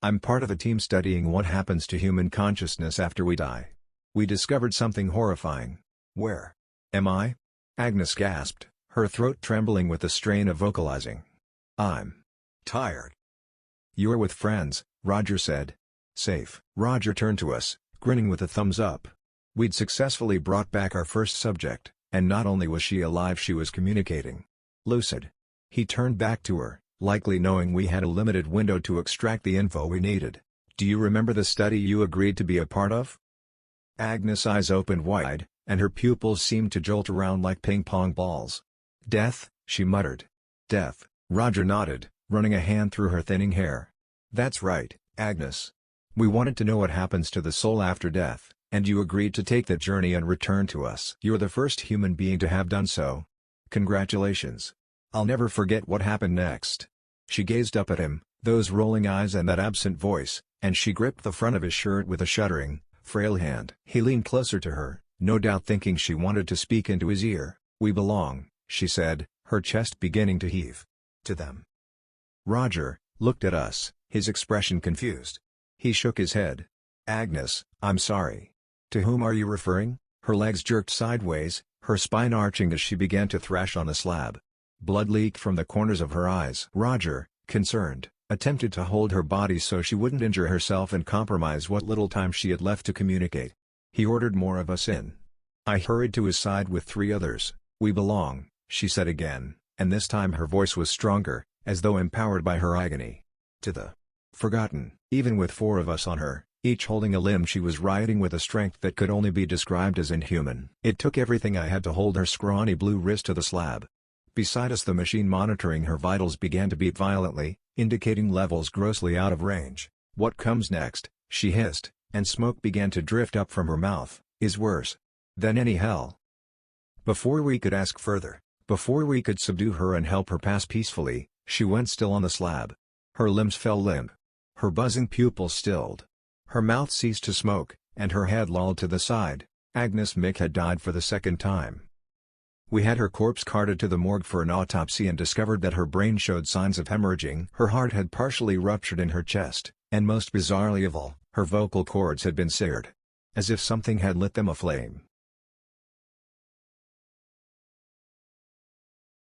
I'm part of a team studying what happens to human consciousness after we die. We discovered something horrifying. Where am I? Agnes gasped, her throat trembling with the strain of vocalizing. I'm tired. You're with friends, Roger said. Safe. Roger turned to us, grinning with a thumbs up. We'd successfully brought back our first subject, and not only was she alive, she was communicating. Lucid. He turned back to her, likely knowing we had a limited window to extract the info we needed. Do you remember the study you agreed to be a part of? Agnes' eyes opened wide, and her pupils seemed to jolt around like ping-pong balls. Death, she muttered. Death, Roger nodded, running a hand through her thinning hair. That's right, Agnes. We wanted to know what happens to the soul after death, and you agreed to take that journey and return to us. You're the first human being to have done so. Congratulations. I'll never forget what happened next. She gazed up at him, those rolling eyes and that absent voice, and she gripped the front of his shirt with a shuddering, frail hand. He leaned closer to her, no doubt thinking she wanted to speak into his ear. We belong, she said, her chest beginning to heave. To them. Roger looked at us, his expression confused. He shook his head. Agnes, I'm sorry. To whom are you referring? Her legs jerked sideways, her spine arching as she began to thrash on the slab. Blood leaked from the corners of her eyes. Roger, concerned, attempted to hold her body so she wouldn't injure herself and compromise what little time she had left to communicate. He ordered more of us in. I hurried to his side with 3 others. We belong, she said again, and this time her voice was stronger, as though empowered by her agony. To the forgotten. Even with 4 of us on her, each holding a limb, she was rioting with a strength that could only be described as inhuman. It took everything I had to hold her scrawny blue wrist to the slab. Beside us, the machine monitoring her vitals began to beat violently, indicating levels grossly out of range. What comes next, she hissed, and smoke began to drift up from her mouth, is worse than any hell. Before we could ask further, before we could subdue her and help her pass peacefully, she went still on the slab. Her limbs fell limp. Her buzzing pupils stilled. Her mouth ceased to smoke, and her head lolled to the side. Agnes Mick had died for the 2nd time. We had her corpse carted to the morgue for an autopsy and discovered that her brain showed signs of hemorrhaging. Her heart had partially ruptured in her chest, and most bizarrely of all, her vocal cords had been seared. As if something had lit them aflame.